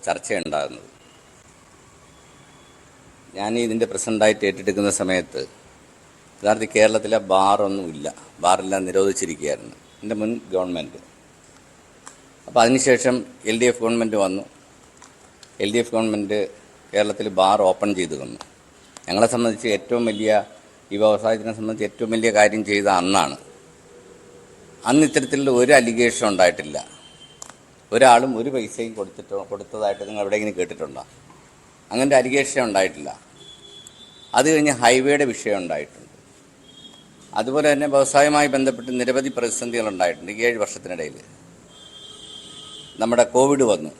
ചർച്ചയുണ്ടാകുന്നത്. ഞാൻ ഇതിൻ്റെ പ്രസിഡൻ്റായിട്ട് ഏറ്റെടുക്കുന്ന സമയത്ത് യഥാർത്ഥത്തിൽ കേരളത്തിലെ ബാറൊന്നുമില്ല, ബാറെല്ലാം നിരോധിച്ചിരിക്കുകയായിരുന്നു എൻ്റെ മുൻ ഗവൺമെൻറ്. അപ്പോൾ അതിനുശേഷം LDF ഗവൺമെൻറ് വന്നു. LDF ഗവൺമെൻറ് കേരളത്തിൽ ബാർ ഓപ്പൺ ചെയ്തു തന്നു. ഞങ്ങളെ സംബന്ധിച്ച് ഏറ്റവും വലിയ, ഈ വ്യവസായത്തിനെ സംബന്ധിച്ച് ഏറ്റവും വലിയ കാര്യം ചെയ്ത അന്നാണ്. അന്ന് ഇത്തരത്തിലുള്ള ഒരു അലിഗേഷൻ ഉണ്ടായിട്ടില്ല. ഒരാളും ഒരു പൈസയും കൊടുത്തതായിട്ട് നിങ്ങൾ എവിടെയെങ്കിലും കേട്ടിട്ടുണ്ടോ? അങ്ങനത്തെ അലിഗേഷൻ ഉണ്ടായിട്ടില്ല. അത് കഴിഞ്ഞ് ഹൈവേയുടെ വിഷയം ഉണ്ടായിട്ടുണ്ട്. അതുപോലെ തന്നെ വ്യവസായവുമായി ബന്ധപ്പെട്ട് നിരവധി പ്രതിസന്ധികൾ ഉണ്ടായിട്ടുണ്ട്. ഈ 7 വർഷത്തിനിടയിൽ നമ്മുടെ കോവിഡ് വന്നു.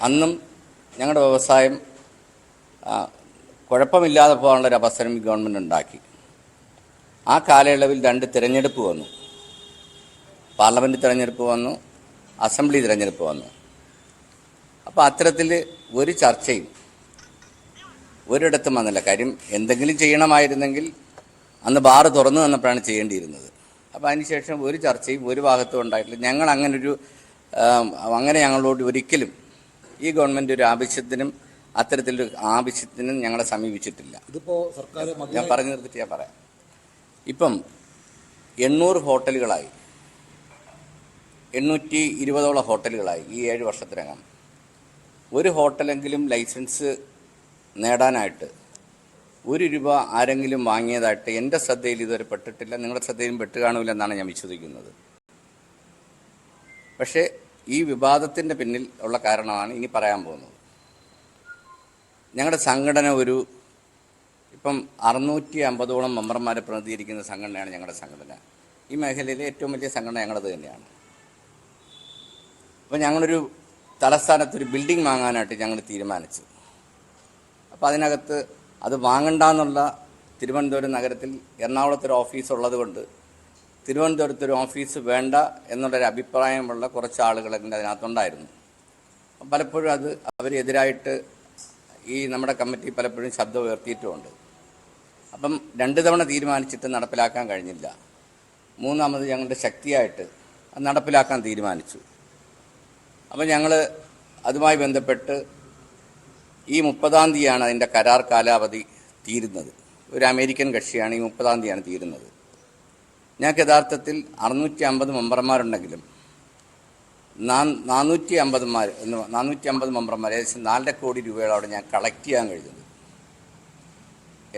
അന്നും ഞങ്ങളുടെ വ്യവസായം കുഴപ്പമില്ലാതെ പോകാനുള്ളൊരു അവസരം ഗവൺമെൻറ് ഉണ്ടാക്കി. ആ കാലയളവിൽ 2 തിരഞ്ഞെടുപ്പ് വന്നു. പാർലമെൻറ്റ് തിരഞ്ഞെടുപ്പ് വന്നു, അസംബ്ലി തിരഞ്ഞെടുപ്പ് വന്നു. അപ്പോൾ അത്തരത്തിൽ ഒരു ചർച്ചയും ഒരിടത്തും വന്നില്ല. കാര്യം എന്തെങ്കിലും ചെയ്യണമായിരുന്നെങ്കിൽ അന്ന് ബാറ് തുറന്നു വന്നപ്പോഴാണ് ചെയ്യേണ്ടിയിരുന്നത്. അപ്പോൾ അതിനുശേഷം ഒരു ചർച്ചയും ഒരു ഭാഗത്തും ഉണ്ടായിട്ടില്ല. ഞങ്ങൾ അങ്ങനെ ഞങ്ങളോട് ഒരിക്കലും ഈ ഗവൺമെൻറ് ഒരു ആവശ്യത്തിനും അത്തരത്തിലൊരു ആവശ്യത്തിനും ഞങ്ങളെ സമീപിച്ചിട്ടില്ല. ഇതിപ്പോൾ സർക്കാർ, ഞാൻ പറഞ്ഞു നിർത്തിയിട്ട് ഞാൻ പറയാം. ഇപ്പം 800 ഹോട്ടലുകളായി, 820ഓളം ഹോട്ടലുകളായി ഈ 7 വർഷത്തിനകം. ഒരു ഹോട്ടലെങ്കിലും ലൈസൻസ് നേടാനായിട്ട് 1 രൂപ ആരെങ്കിലും വാങ്ങിയതായിട്ട് എൻ്റെ ശ്രദ്ധയിൽ ഇതുവരെ പെട്ടിട്ടില്ല. നിങ്ങളുടെ ശ്രദ്ധയിലും പെട്ട് കാണൂലെന്നാണ് ഞാൻ വിശ്വസിക്കുന്നത്. പക്ഷേ ഈ വിവാദത്തിൻ്റെ പിന്നിൽ ഉള്ള കാരണമാണ് ഇനി പറയാൻ പോകുന്നത്. ഞങ്ങളുടെ സംഘടന ഇപ്പം 650ഓളം മെമ്പർമാരെ പ്രതിനിധീകരിക്കുന്ന സംഘടനയാണ് ഞങ്ങളുടെ സംഘടന. ഈ മേഖലയിലെ ഏറ്റവും വലിയ സംഘടന ഞങ്ങളത് തന്നെയാണ്. അപ്പോൾ ഞങ്ങളൊരു തലസ്ഥാനത്തൊരു ബിൽഡിംഗ് വാങ്ങാനായിട്ട് ഞങ്ങൾ തീരുമാനിച്ചു. അപ്പോൾ അതിനകത്ത് അത് വാങ്ങണ്ടെന്നുള്ള തിരുവനന്തപുരം നഗരത്തിൽ എറണാകുളത്തൊരു ഓഫീസ് ഉള്ളതുകൊണ്ട് തിരുവനന്തപുരത്തൊരു ഓഫീസ് വേണ്ട എന്നുള്ളൊരു അഭിപ്രായമുള്ള കുറച്ച് ആളുകളൊക്കെ അതിനകത്തുണ്ടായിരുന്നു. പലപ്പോഴും അവരെതിരായിട്ട് ഈ നമ്മുടെ കമ്മിറ്റി പലപ്പോഴും ശബ്ദം ഉയർത്തിയിട്ടുമുണ്ട്. അപ്പം 2 തവണ തീരുമാനിച്ചിട്ട് നടപ്പിലാക്കാൻ കഴിഞ്ഞില്ല. 3ാമത് ഞങ്ങളുടെ ശക്തിയായിട്ട് അത് നടപ്പിലാക്കാൻ തീരുമാനിച്ചു. അപ്പം ഞങ്ങൾ അതുമായി ബന്ധപ്പെട്ട് ഈ 30-ാം തീയതിയാണ് അതിൻ്റെ കരാർ കാലാവധി തീരുന്നത്. ഒരു അമേരിക്കൻ കക്ഷിയാണ് ഈ 30-ാം തീയതിയാണ് തീരുന്നത്. ഞങ്ങൾക്ക് യഥാർത്ഥത്തിൽ 650 മെമ്പർമാരുണ്ടെങ്കിലും 450 മെമ്പർമാർ ഏകദേശം 4 കോടി രൂപയോടെ ഞാൻ കളക്ട് ചെയ്യാൻ കഴിഞ്ഞത്.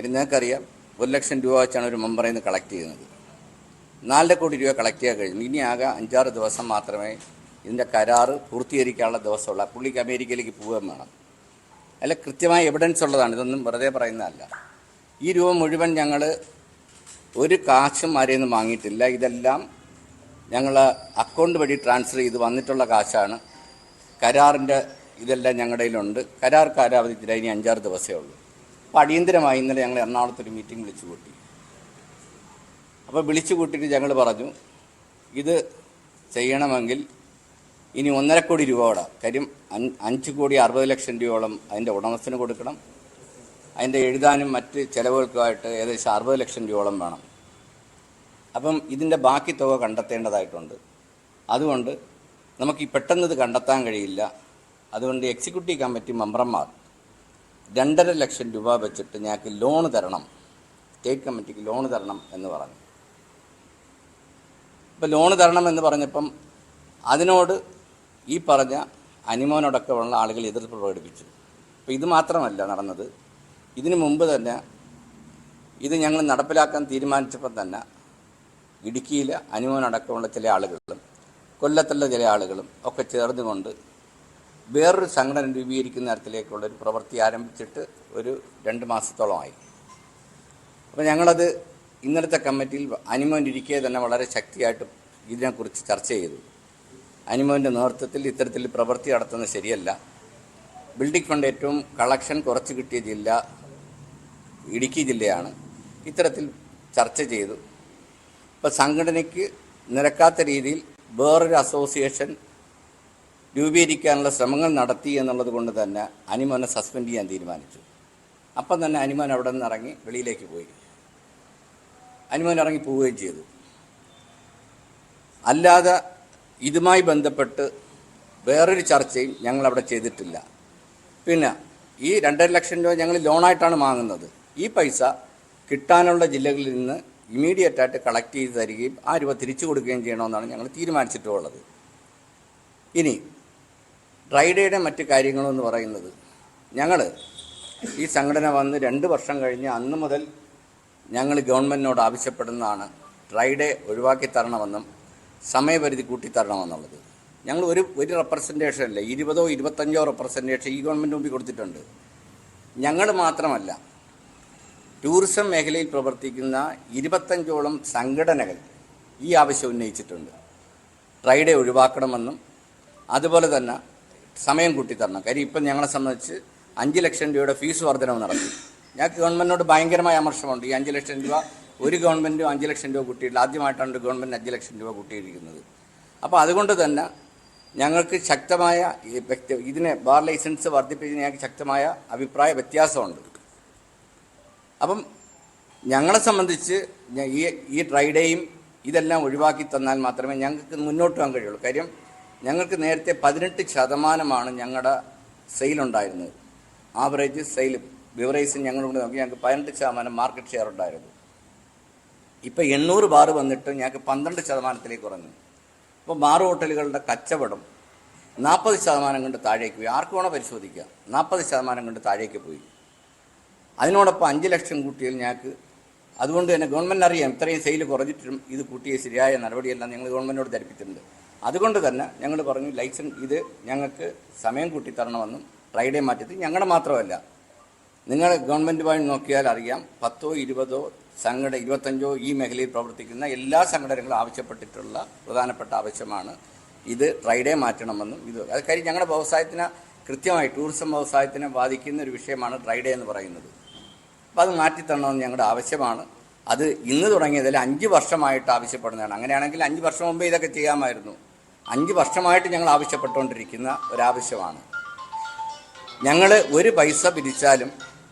നിങ്ങൾക്കറിയാം, 1 ലക്ഷം രൂപ വെച്ചാണ് ഒരു മെമ്പറിൽ നിന്ന് കളക്ട് ചെയ്യുന്നത്. 4 കോടി രൂപ കളക്ട് ചെയ്യാൻ കഴിഞ്ഞു. ഇനി ആകെ 5-6 ദിവസം മാത്രമേ ഇതിൻ്റെ കരാറ് പൂർത്തീകരിക്കാനുള്ള ദിവസമുള്ള. പുള്ളിക്ക് അമേരിക്കയിലേക്ക് പോവുകയും വേണം. അല്ല, കൃത്യമായ എവിഡൻസ് ഉള്ളതാണ്, ഇതൊന്നും വെറുതെ പറയുന്നതല്ല. ഈ രൂപ മുഴുവൻ ഞങ്ങൾ ഒരു കാശും ആരെയും നിന്നും വാങ്ങിയിട്ടില്ല. ഇതെല്ലാം ഞങ്ങൾ അക്കൗണ്ട് വഴി ട്രാൻസ്ഫർ ചെയ്ത് വന്നിട്ടുള്ള കാശാണ്. കരാറിൻ്റെ ഇതെല്ലാം ഞങ്ങളുടെ കയ്യിലുണ്ട്. കരാർ കാലാവധി ഇനി 5-6 ദിവസമേ ഉള്ളൂ. അപ്പോൾ അടിയന്തരമായി ഇന്നലെ ഞങ്ങൾ എറണാകുളത്തൊരു മീറ്റിംഗ് വിളിച്ചു കൂട്ടി. അപ്പോൾ വിളിച്ചു കൂട്ടിയിട്ട് ഞങ്ങൾ പറഞ്ഞു, ഇത് ചെയ്യണമെങ്കിൽ ഇനി 1.5 കോടി രൂപയോടെ, കാര്യം 5,60,00,000 രൂപയോളം അതിൻ്റെ ഉടമസ്ഥന് കൊടുക്കണം. അതിൻ്റെ എഴുതാനും മറ്റ് ചിലവുകൾക്കുമായിട്ട് ഏകദേശം 60 ലക്ഷം രൂപയോളം വേണം. അപ്പം ഇതിൻ്റെ ബാക്കി തുക കണ്ടെത്തേണ്ടതായിട്ടുണ്ട്. അതുകൊണ്ട് നമുക്ക് പെട്ടെന്ന് ഇത് കണ്ടെത്താൻ കഴിയില്ല. അതുകൊണ്ട് എക്സിക്യൂട്ടീവ് കമ്മിറ്റി മെമ്പർമാർ 2.5 ലക്ഷം രൂപ വെച്ചിട്ട് ഞങ്ങൾക്ക് ലോൺ തരണം, സ്റ്റേറ്റ് കമ്മിറ്റിക്ക് ലോൺ തരണം എന്ന് പറഞ്ഞു. ഇപ്പോൾ ലോൺ തരണം എന്ന് പറഞ്ഞപ്പം അതിനോട് ഈ പറഞ്ഞ അനിമോനടക്കമുള്ള ആളുകൾ എതിർപ്പ് പ്രകടിപ്പിച്ചു. അപ്പോൾ ഇത് മാത്രമല്ല നടന്നത്. ഇതിനു മുമ്പ് തന്നെ ഇത് ഞങ്ങൾ നടപ്പിലാക്കാൻ തീരുമാനിച്ചപ്പോൾ തന്നെ ഇടുക്കിയിൽ അനിമോനടക്കമുള്ള ചില ആളുകളും കൊല്ലത്തുള്ള ചില ആളുകളും ഒക്കെ ചേർന്നുകൊണ്ട് വേറൊരു സംഘടന രൂപീകരിക്കുന്ന തരത്തിലേക്കുള്ളൊരു പ്രവൃത്തി ആരംഭിച്ചിട്ട് ഒരു 2 മാസത്തോളമായി. അപ്പോൾ ഞങ്ങളത് ഇന്നലത്തെ കമ്മിറ്റിയിൽ അനിമോൻ ഇരിക്കെ തന്നെ വളരെ ശക്തിയായിട്ട് ഇതിനെക്കുറിച്ച് ചർച്ച ചെയ്തു. അനിമോൻ്റെ നേതൃത്വത്തിൽ ഇത്തരത്തിൽ പ്രവൃത്തി നടത്തുന്നത് ശരിയല്ല. ബിൽഡിംഗ് ഫണ്ട് ഏറ്റവും കളക്ഷൻ കുറച്ച് കിട്ടിയ ജില്ല ഇടുക്കി ജില്ലയാണ്. ഇത്തരത്തിൽ ചർച്ച ചെയ്തു. ഇപ്പോൾ സംഘടനയ്ക്ക് നിരക്കാത്ത രീതിയിൽ വേറൊരു അസോസിയേഷൻ രൂപീകരിക്കാനുള്ള ശ്രമങ്ങൾ നടത്തി എന്നുള്ളത് കൊണ്ട് തന്നെ അനിമോനെ സസ്പെൻഡ് ചെയ്യാൻ തീരുമാനിച്ചു. അപ്പം തന്നെ അനിമോൻ അവിടെ നിന്ന് ഇറങ്ങി വെളിയിലേക്ക് പോയി. അനിമോൻ ഇറങ്ങി പോവുകയും ചെയ്തു. അല്ലാതെ ഇതുമായി ബന്ധപ്പെട്ട് വേറൊരു ചർച്ചയും ഞങ്ങളവിടെ ചെയ്തിട്ടില്ല. പിന്നെ ഈ 2.5 ലക്ഷം രൂപ ഞങ്ങൾ ലോണായിട്ടാണ് വാങ്ങുന്നത്. ഈ പൈസ കിട്ടാനുള്ള ജില്ലകളിൽ നിന്ന് ഇമ്മീഡിയറ്റായിട്ട് കളക്ട് ചെയ്ത് തരികയും ആ രൂപ തിരിച്ചു കൊടുക്കുകയും ചെയ്യണമെന്നാണ് ഞങ്ങൾ തീരുമാനിച്ചിട്ടുള്ളത്. ഇനി ഡ്രൈഡേയുടെ മറ്റ് കാര്യങ്ങളെന്ന് പറയുന്നത്, ഞങ്ങൾ ഈ സംഘടന വന്ന് 2 വർഷം കഴിഞ്ഞ് അന്ന് മുതൽ ഞങ്ങൾ ഗവൺമെൻറ്റിനോട് ആവശ്യപ്പെടുന്നതാണ് ഡ്രൈഡേ ഒഴിവാക്കി തരണമെന്നും സമയപരിധി കൂട്ടിത്തരണമെന്നുള്ളത്. ഞങ്ങൾ ഒരു റെപ്രസെൻറ്റേഷൻ അല്ല, 20ഓ 25ഓ റെപ്രസെൻറ്റേഷൻ ഈ ഗവൺമെൻറ് മുമ്പിൽ കൊടുത്തിട്ടുണ്ട്. ഞങ്ങൾ മാത്രമല്ല, ടൂറിസം മേഖലയിൽ പ്രവർത്തിക്കുന്ന 25ഓളം സംഘടനകൾ ഈ ആവശ്യം ഉന്നയിച്ചിട്ടുണ്ട്. ഡ്രൈഡേ ഒഴിവാക്കണമെന്നും അതുപോലെ തന്നെ സമയം കൂട്ടിത്തരണം. കാര്യം ഇപ്പം ഞങ്ങളെ സംബന്ധിച്ച് 5 ലക്ഷം രൂപയുടെ ഫീസ് വർധനവ് നടത്തി. ഞങ്ങൾക്ക് ഗവൺമെൻറ്റിനോട് ഭയങ്കരമായ അമർഷമുണ്ട്. ഈ 5 ലക്ഷം രൂപ ഒരു ഗവൺമെൻറ്റും 5 ലക്ഷം രൂപ കൂട്ടിയിട്ടില്ല. ആദ്യമായിട്ടാണ് ഒരു ഗവൺമെൻറ് 5 ലക്ഷം രൂപ കൂട്ടിയിരിക്കുന്നത്. അപ്പോൾ അതുകൊണ്ട് തന്നെ ഞങ്ങൾക്ക് ശക്തമായ ഇതിനെ ബാർ ലൈസൻസ് വർദ്ധിപ്പിച്ച് ഞങ്ങൾക്ക് ശക്തമായ അഭിപ്രായ വ്യത്യാസമുണ്ട്. അപ്പം ഞങ്ങളെ സംബന്ധിച്ച് ഈ ഡ്രൈഡേയും ഇതെല്ലാം ഒഴിവാക്കി തന്നാൽ മാത്രമേ ഞങ്ങൾക്ക് മുന്നോട്ട് പോകാൻ കഴിയുള്ളൂ. കാര്യം ഞങ്ങൾക്ക് നേരത്തെ 18% ഞങ്ങളുടെ സെയിലുണ്ടായിരുന്നത്. ആവറേജ് സെയിൽ ബിവറേജ് ഞങ്ങളോട് നോക്കി ഞങ്ങൾക്ക് 18% മാർക്കറ്റ് ഷെയർ ഉണ്ടായിരുന്നു. ഇപ്പോൾ 800 ബാർ വന്നിട്ട് ഞങ്ങൾക്ക് 12% കുറഞ്ഞു. അപ്പോൾ ബാർ ഹോട്ടലുകളുടെ കച്ചവടം 40% കൊണ്ട് താഴേക്ക് പോയി. ആർക്ക് വേണോ പരിശോധിക്കാം, 40% കൊണ്ട് താഴേക്ക് പോയി. അതിനോടൊപ്പം 5 ലക്ഷം കൂട്ടിയാൽ ഞങ്ങൾക്ക്, അതുകൊണ്ട് തന്നെ ഗവൺമെൻറ് അറിയാം ഇത്രയും സെയിൽ കുറഞ്ഞിട്ടും ഇത് കൂട്ടിയ ശരിയായ നടപടിയെല്ലാം ഞങ്ങൾ ഗവൺമെൻറ്റിനോട് ധരിപ്പിച്ചിട്ടുണ്ട്. അതുകൊണ്ട് തന്നെ ഞങ്ങൾ പറഞ്ഞു ലൈസൻസ് ഇത് ഞങ്ങൾക്ക് സമയം കൂട്ടിത്തരണമെന്നും ഡ്രൈഡേ മാറ്റത്തിൽ ഞങ്ങളുടെ മാത്രമല്ല, നിങ്ങൾ ഗവൺമെൻറ്റുമായി നോക്കിയാൽ അറിയാം 10ഓ 20ഓ 25ഓ ഈ മേഖലയിൽ പ്രവർത്തിക്കുന്ന എല്ലാ സംഘടനകളും ആവശ്യപ്പെട്ടിട്ടുള്ള പ്രധാനപ്പെട്ട ആവശ്യമാണ് ഇത് ഡ്രൈഡേ മാറ്റണമെന്നും. അത് കാര്യം ഞങ്ങളുടെ വ്യവസായത്തിന് കൃത്യമായി ടൂറിസം വ്യവസായത്തിനെ ബാധിക്കുന്ന ഒരു വിഷയമാണ് ഡ്രൈഡേ എന്ന് പറയുന്നത്. അപ്പോൾ അത് മാറ്റിത്തരണമെന്ന് ഞങ്ങളുടെ ആവശ്യമാണ്. അത് ഇന്ന് തുടങ്ങിയതിൽ 5 വർഷമായിട്ട് ആവശ്യപ്പെടുന്നതാണ്. അങ്ങനെയാണെങ്കിൽ 5 വർഷം മുമ്പേ ഇതൊക്കെ ചെയ്യാമായിരുന്നു. 5 വർഷമായിട്ട് ഞങ്ങൾ ആവശ്യപ്പെട്ടുകൊണ്ടിരിക്കുന്ന ഒരാവശ്യമാണ്. ഞങ്ങൾ ഒരു പൈസ പിരിച്ചാലും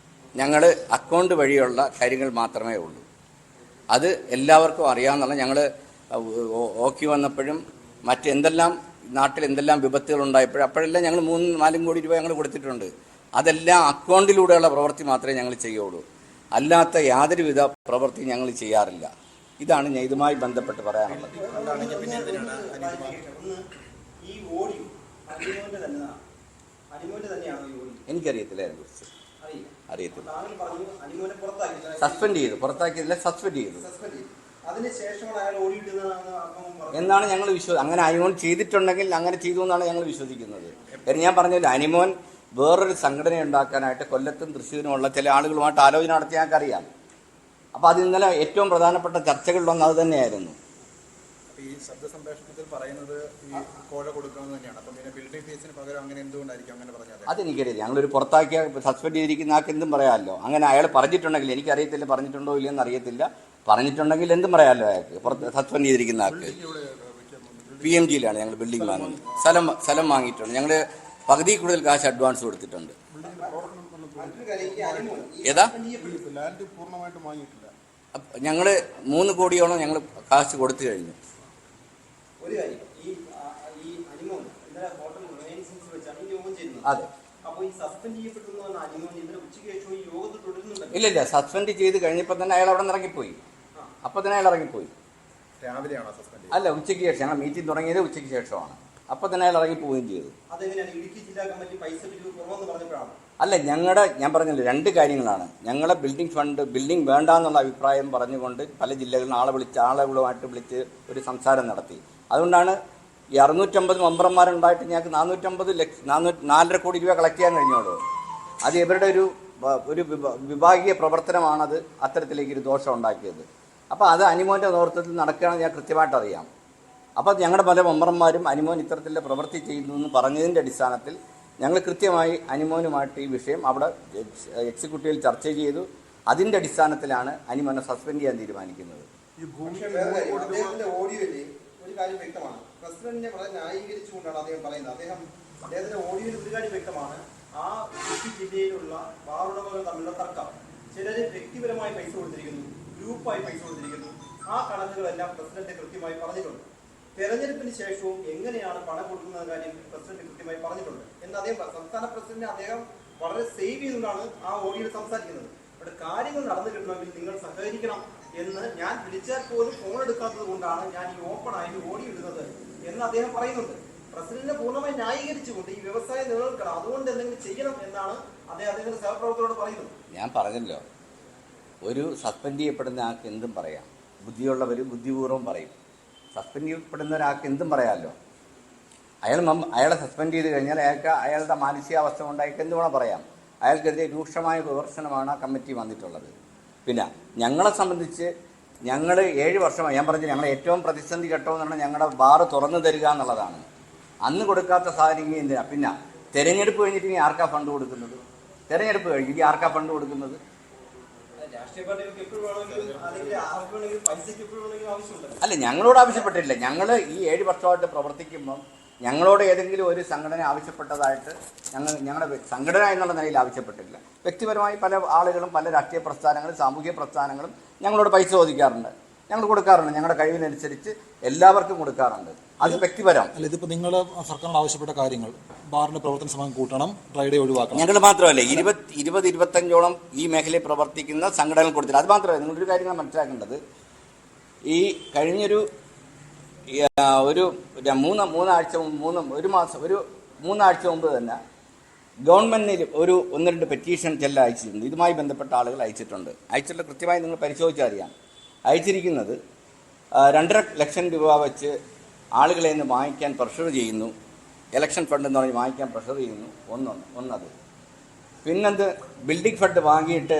ഞങ്ങൾ അക്കൗണ്ട് വഴിയുള്ള കാര്യങ്ങൾ മാത്രമേ ഉള്ളൂ. അത് എല്ലാവർക്കും അറിയാവുന്നതാണ്. ഞങ്ങൾ ഓക്കി വന്നപ്പോഴും മറ്റെന്തെല്ലാം നാട്ടിൽ എന്തെല്ലാം വിപത്തുകൾ ഉണ്ടായപ്പോഴും അപ്പോഴെല്ലാം ഞങ്ങൾ 3-4 കോടി രൂപ ഞങ്ങൾ കൊടുത്തിട്ടുണ്ട്. അതെല്ലാം അക്കൗണ്ടിലൂടെയുള്ള പ്രവൃത്തി മാത്രമേ ഞങ്ങൾ ചെയ്യുള്ളൂ. അല്ലാത്ത യാതൊരുവിധ പ്രവൃത്തി ഞങ്ങൾ ചെയ്യാറില്ല. ഇതാണ് ഞാൻ ഇതുമായി ബന്ധപ്പെട്ട് പറയാനുള്ളത്. എനിക്കറിയത്തില്ല, അതിനെക്കുറിച്ച് അറിയത്തില്ല. സസ്പെൻഡ് ചെയ്തു, പുറത്താക്കിയതില്ല, സസ്പെൻഡ് ചെയ്തു എന്നാണ് ഞങ്ങൾ അങ്ങനെ അനിമോൻ ചെയ്തിട്ടുണ്ടെങ്കിൽ അങ്ങനെ ചെയ്തു എന്നാണ് ഞങ്ങൾ വിശ്വസിക്കുന്നത്. കാര്യം ഞാൻ പറഞ്ഞില്ല, അനിമോൻ വേറൊരു സംഘടന ഉണ്ടാക്കാനായിട്ട് കൊല്ലത്തും തൃശ്ശൂരുമുള്ള ചില ആളുകളുമായിട്ട് ആലോചന നടത്തി ഞങ്ങൾക്കറിയാം. അപ്പോൾ അത് ഇന്നലെ ഏറ്റവും പ്രധാനപ്പെട്ട ചർച്ചകളിലൊന്നും അത് തന്നെയായിരുന്നു. ഈ ശബ്ദ സംപ്രേഷണത്തിൽ പറയുന്നത് ഈ കോഴ കൊടുക്കണമെന്ന് തന്നെയാണ്. അപ്പം പിന്നെ ബിൽഡിംഗ് ഫീസിന് പകരം അങ്ങനെ എന്തുകൊണ്ടായിരിക്കും അങ്ങനെ പറഞ്ഞത്? അതെനിക്കറിയില്ല. ഞങ്ങളൊരു പുറത്താക്കിയ സസ്പെൻഡ് ചെയ്തിരിക്കുന്ന ആൾക്ക് എന്തും പറയാമല്ലോ. അങ്ങനെ അയാൾ പറഞ്ഞിട്ടുണ്ടെങ്കിൽ, എനിക്കറിയത്തില്ല പറഞ്ഞിട്ടുണ്ടോ ഇല്ലയെന്ന് അറിയത്തില്ല, പറഞ്ഞിട്ടുണ്ടെങ്കിൽ എന്തും പറയാമല്ലോ അയാൾക്ക്. സസ്പെൻഡ് ചെയ്തിരിക്കുന്ന ആൾക്ക് PMGയിലാണ് ഞങ്ങൾ ബിൽഡിംഗ് വാങ്ങുന്നത്. സ്ഥലം വാങ്ങിയിട്ടുണ്ട്. ഞങ്ങൾ പകുതി കൂടുതൽ കാശ് അഡ്വാൻസ് കൊടുത്തിട്ടുണ്ട്. ഏതാ ഞങ്ങൾ 3 കോടിയോളം ഞങ്ങൾ കാശ് കൊടുത്തു കഴിഞ്ഞു. അതെ, ഇല്ലില്ല, സസ്പെൻഡ് ചെയ്ത് കഴിഞ്ഞപ്പോൾ തന്നെ അയാൾ അവിടെ നിന്ന് ഇറങ്ങിപ്പോയി. അപ്പോൾ തന്നെ അയാൾ ഇറങ്ങിപ്പോയി. അല്ല, ഉച്ചയ്ക്ക് ശേഷം. ഞങ്ങൾ മീറ്റിംഗ് തുടങ്ങിയത് ഉച്ചയ്ക്ക് ശേഷമാണ്. അപ്പോൾ തന്നെ അയാൾ ഇറങ്ങി പോവുകയും ചെയ്തു. അല്ല, ഞാൻ പറഞ്ഞില്ല, 2 കാര്യങ്ങളാണ്. ഞങ്ങളെ ബിൽഡിംഗ് വേണ്ട എന്നുള്ള അഭിപ്രായം പറഞ്ഞുകൊണ്ട് പല ജില്ലകളിൽ ആളുകളുമായിട്ട് വിളിച്ച് ഒരു സംസാരം നടത്തി. അതുകൊണ്ടാണ് ഈ 650 മെമ്പർമാരുണ്ടായിട്ട് ഞങ്ങൾക്ക് 450 കോടി രൂപ കളക്ട് ചെയ്യാൻ കഴിഞ്ഞോളൂ. അത് ഇവരുടെ ഒരു വിഭാഗീയ പ്രവർത്തനമാണത് അത്തരത്തിലേക്കൊരു ദോഷം ഉണ്ടാക്കിയത്. അപ്പോൾ അത് അനിമോൻ്റെ നേതൃത്വത്തിൽ നടക്കുകയാണെന്ന് ഞാൻ കൃത്യമായിട്ട് അറിയാം. അപ്പോൾ ഞങ്ങളുടെ പല മെമ്പർമാരും അനിമോൻ ഇത്തരത്തിലുള്ള പ്രവൃത്തി ചെയ്യുന്നു എന്ന് പറഞ്ഞതിൻ്റെ അടിസ്ഥാനത്തിൽ ഞങ്ങൾ കൃത്യമായി അനിമോനുമായിട്ട് ഈ വിഷയം അവിടെ എക്സിക്യൂട്ടീവിൽ ചർച്ച ചെയ്തു. അതിൻ്റെ അടിസ്ഥാനത്തിലാണ് അനിമോനെ സസ്പെൻഡ് ചെയ്യാൻ തീരുമാനിക്കുന്നത്. ഒരു കാര്യം വ്യക്തമാണ്, പ്രസിഡന്റിനെ വളരെ ന്യായീകരിച്ചുകൊണ്ടാണ് അദ്ദേഹം പറയുന്നത്. അദ്ദേഹത്തിന്റെ ഓഡിയോയിൽ ഒരു കാര്യം വ്യക്തമാണ്, ആ ജില്ലയിലുള്ള ബാറുടമകൾ തമ്മിലുള്ള തർക്കം, ചിലര് വ്യക്തിപരമായി പൈസ കൊടുത്തിരിക്കുന്നു, ഗ്രൂപ്പായി പൈസ കൊടുത്തിരിക്കുന്നു. ആ കണക്കുകളെല്ലാം പ്രസിഡന്റ് കൃത്യമായി പറഞ്ഞിട്ടുണ്ട്. തെരഞ്ഞെടുപ്പിന് ശേഷവും എങ്ങനെയാണ് പണം കൊടുക്കുന്ന കാര്യം പ്രസിഡന്റ് കൃത്യമായി പറഞ്ഞിട്ടുണ്ട് എന്ന് അദ്ദേഹം സംസ്ഥാന പ്രസിഡന്റ് അദ്ദേഹം വളരെ സേവ് ചെയ്തുകൊണ്ടാണ് ആ ഓഡിയോയിൽ സംസാരിക്കുന്നത്. അവിടെ കാര്യങ്ങൾ നടന്നു കിട്ടണമെങ്കിൽ നിങ്ങൾ സഹകരിക്കണം എന്ന് ഞാൻ വിളിച്ചാൽ പോലും ഫോൺ എടുക്കാത്തത് കൊണ്ടാണ് ഞാൻ ഈ ഓപ്പൺ ആയിട്ട് ഓഡിയോ ഇടുന്നത് എന്ന് അദ്ദേഹം പറയുന്നുണ്ട്. പ്രസിഡന്റിനെ പൂർണ്ണമായി ന്യായീകരിച്ചുകൊണ്ട് ഈ വ്യവസായം നിലനിൽക്കണം, അതുകൊണ്ട് എന്തെങ്കിലും ചെയ്യണം എന്നാണ് അദ്ദേഹത്തിന്റെ സഹപ്രവർത്തകരോട് പറയുന്നത്. ഞാൻ പറഞ്ഞല്ലോ, ഒരു സസ്പെൻഡ് ചെയ്യപ്പെടുന്ന ആൾക്ക് എന്തും പറയാം, ബുദ്ധിയുള്ളവർ ബുദ്ധിപൂർവ്വം പറയും. സസ്പെൻഡ് ചെയ്യപ്പെടുന്ന ഒരാൾക്ക് എന്തും പറയാമല്ലോ. അയാളെ സസ്പെൻഡ് ചെയ്ത് കഴിഞ്ഞാൽ അയാളുടെ മാനസികാവസ്ഥ കൊണ്ട് അയാൾക്ക് എന്ത് വേണം പറയാം. അയാൾക്കെതിരെ രൂക്ഷമായ വിമർശനമാണ് ആ കമ്മിറ്റി വന്നിട്ടുള്ളത്. പിന്നെ ഞങ്ങളെ സംബന്ധിച്ച് ഞങ്ങൾ 7 വർഷമായി, ഞാൻ പറഞ്ഞു, ഞങ്ങൾ ഏറ്റവും പ്രതിസന്ധി ഘട്ടമെന്ന് പറഞ്ഞാൽ ഞങ്ങളുടെ ബാറ് തുറന്നു തരിക എന്നുള്ളതാണ്. അന്ന് കൊടുക്കാത്ത സാഹചര്യം എന്തിനാ? പിന്നെ തെരഞ്ഞെടുപ്പ് കഴിഞ്ഞിട്ട് ഇനി ആർക്കാ ഫണ്ട് കൊടുക്കുന്നത്? തെരഞ്ഞെടുപ്പ് കഴിഞ്ഞ് ഇനി ആർക്കാ ഫണ്ട് കൊടുക്കുന്നത്? അല്ല, ഞങ്ങളോട് ആവശ്യപ്പെട്ടില്ല. ഞങ്ങൾ ഈ 7 വർഷമായിട്ട് പ്രവർത്തിക്കുമ്പം ഞങ്ങളോട് ഏതെങ്കിലും ഒരു സംഘടന ആവശ്യപ്പെട്ടതായിട്ട് ഞങ്ങളുടെ സംഘടന എന്നുള്ള നിലയിൽ ആവശ്യപ്പെട്ടില്ല. വ്യക്തിപരമായി പല ആളുകളും, പല രാഷ്ട്രീയ പ്രസ്ഥാനങ്ങളും സാമൂഹിക പ്രസ്ഥാനങ്ങളും ഞങ്ങളോട് പൈസ ചോദിക്കാറുണ്ട്, ഞങ്ങൾ കൊടുക്കാറുണ്ട്. ഞങ്ങളുടെ കഴിവിനനുസരിച്ച് എല്ലാവർക്കും കൊടുക്കാറുണ്ട്. അത് വ്യക്തിപരം. അല്ല, ഇതിപ്പോൾ നിങ്ങൾ സർക്കാരിന് ആവശ്യപ്പെട്ട കാര്യങ്ങൾ, ബാറിന്റെ പ്രവർത്തന സമയം കൂട്ടണം, ഡ്രൈഡേ ഒഴിവാക്കണം. ഞങ്ങൾ മാത്രമല്ല, 20-25ഓളം ഈ മേഖലയിൽ പ്രവർത്തിക്കുന്ന സംഘടനകൾ കൊടുത്തില്ല. അത് മാത്രമല്ല, നിങ്ങളൊരു കാര്യം മനസ്സിലാക്കേണ്ടത്, ഈ കഴിഞ്ഞൊരു മൂന്നാഴ്ച മുമ്പ് തന്നെ ഗവൺമെന്റിന് 1-2 പെറ്റീഷൻ ചെല്ലാം അയച്ചിട്ടുണ്ട്. ഇതുമായി ബന്ധപ്പെട്ട ആളുകൾ അയച്ചിട്ടുള്ള കൃത്യമായി നിങ്ങൾ പരിശോധിച്ചാൽ അറിയാം. അയച്ചിരിക്കുന്നത് 2.5 ലക്ഷം രൂപ വെച്ച് ആളുകളെ നിന്ന് വാങ്ങിക്കാൻ പ്രഷർ ചെയ്യുന്നു. ഇലക്ഷൻ ഫണ്ട് എന്ന് പറഞ്ഞ് വാങ്ങിക്കാൻ പ്രഷർ ചെയ്യുന്നു. ഒന്നത്. പിന്നത് ബിൽഡിംഗ് ഫണ്ട് വാങ്ങിയിട്ട്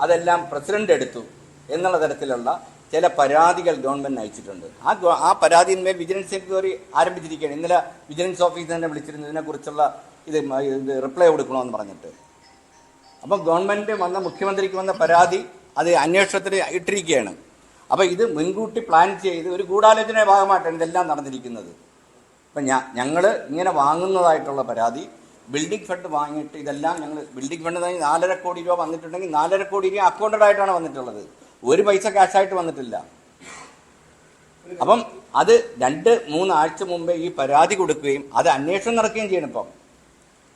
അതെല്ലാം പ്രസിഡന്റ് എടുത്തു എന്നുള്ള തരത്തിലുള്ള ചില പരാതികൾ ഗവൺമെന്റ് അയച്ചിട്ടുണ്ട്. ആ പരാതിന്മേൽ വിജിലൻസ് എൻക്വയറി ആരംഭിച്ചിരിക്കുകയാണ്. ഇന്നലെ വിജിലൻസ് ഓഫീസ് തന്നെ വിളിച്ചിരുന്നു ഇതിനെക്കുറിച്ചുള്ള ഇത് റിപ്ലൈ കൊടുക്കണമെന്ന് പറഞ്ഞിട്ട്. അപ്പം ഗവൺമെന്റ് മുഖ്യമന്ത്രിക്ക് വന്ന പരാതി അത് അന്വേഷണത്തിന് ഇട്ടിരിക്കുകയാണ്. അപ്പം ഇത് മുൻകൂട്ടി പ്ലാൻ ചെയ്ത് ഒരു ഗൂഢാലോചനയുടെ ഭാഗമായിട്ടാണ് ഇതെല്ലാം നടന്നിരിക്കുന്നത്. അപ്പം ഞങ്ങൾ ഇങ്ങനെ വാങ്ങുന്നതായിട്ടുള്ള പരാതി, ബിൽഡിംഗ് ഫണ്ട് വാങ്ങിയിട്ട് ഇതെല്ലാം ഞങ്ങൾ ബിൽഡിംഗ് ഫണ്ട് 4.5 കോടി രൂപ വന്നിട്ടുണ്ടെങ്കിൽ 4.5 കോടി രൂപ അക്കൗണ്ടഡ് ആയിട്ടാണ് വന്നിട്ടുള്ളത്. ഒരു പൈസ ക്യാഷായിട്ട് വന്നിട്ടില്ല. അപ്പം അത് 2-3 ആഴ്ച മുമ്പേ ഈ പരാതി കൊടുക്കുകയും അത് അന്വേഷണം നടക്കുകയും ചെയ്യണം ഇപ്പം.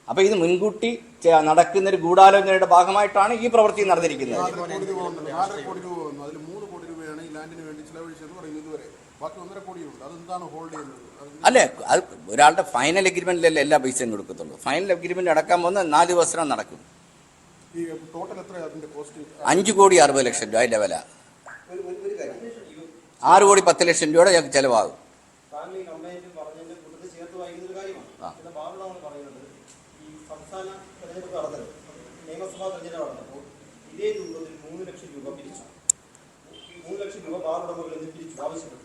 അപ്പം ഇത് മുൻകൂട്ടി നടക്കുന്ന ഒരു ഗൂഢാലോചനയുടെ ഭാഗമായിട്ടാണ് ഈ പ്രവൃത്തി നടന്നിരിക്കുന്നത്. അല്ലേ, അത് ഒരാളുടെ ഫൈനൽ അഗ്രിമെന്റിലല്ലേ എല്ലാ പൈസയും കൊടുക്കത്തുള്ളൂ. ഫൈനൽ അഗ്രിമെന്റ് അടക്കാൻ പോകുന്ന 4 ദിവസം നടക്കും. 5,60,00,000 രൂപ അതിന്റെ വില. 6,10,00,000 രൂപയുടെ ഞങ്ങൾക്ക് ചെലവാകും.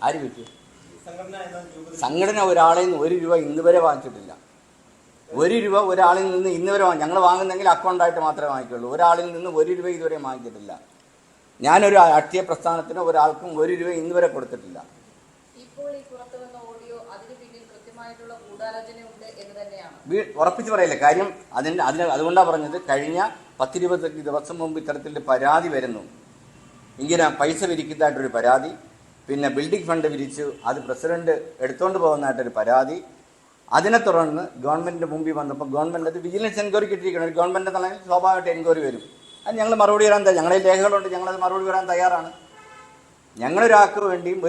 ആര് വിറ്റു? സംഘടന ഒരാളിൽ നിന്ന് 1 രൂപ ഇന്ന് വരെ വാങ്ങിച്ചിട്ടില്ല. 1 രൂപ ഒരാളിൽ നിന്ന് ഇന്ന് വരെ ഞങ്ങൾ വാങ്ങുന്നെങ്കിൽ അക്കൗണ്ടായിട്ട് മാത്രമേ വാങ്ങിക്കുള്ളൂ. ഒരാളിൽ നിന്ന് 1 രൂപ ഇതുവരെ വാങ്ങിച്ചിട്ടില്ല. ഞാനൊരു രാഷ്ട്രീയ പ്രസ്ഥാനത്തിന് ഒരാൾക്കും 1 രൂപ ഇന്ന് വരെ കൊടുത്തിട്ടില്ല. ഉറപ്പിച്ച് പറയില്ല. കാര്യം അതുകൊണ്ടാണ് പറഞ്ഞത്, കഴിഞ്ഞ 10-25 ദിവസം മുമ്പ് ഇത്തരത്തിൽ പരാതി വരുന്നു. ഇങ്ങനെ പൈസ വിരിക്കുന്നതായിട്ടൊരു പരാതി, പിന്നെ ബിൽഡിംഗ് ഫണ്ട് വിരിച്ചു അത് പ്രസിഡന്റ് എടുത്തുകൊണ്ട് പോകുന്നതായിട്ടൊരു പരാതി. അതിനെ തുടർന്ന് ഗവൺമെന്റിന്റെ മുമ്പിൽ വന്നപ്പോൾ ഗവൺമെന്റ് അത് വിജിലൻസ് എൻക്വയറിക്ക് ഇട്ടിരിക്കണം. ഒരു ഗവൺമെന്റ് തലത്തിൽ സ്വാഭാവികമായിട്ട് എൻക്വയറി വരും. അത് ഞങ്ങൾ മറുപടി വരാൻ ഞങ്ങളുടെ രേഖകളുണ്ട്, ഞങ്ങളത് മറുപടി വരാൻ തയ്യാറാണ്. ഞങ്ങളൊരാൾക്ക് വേണ്ടിയും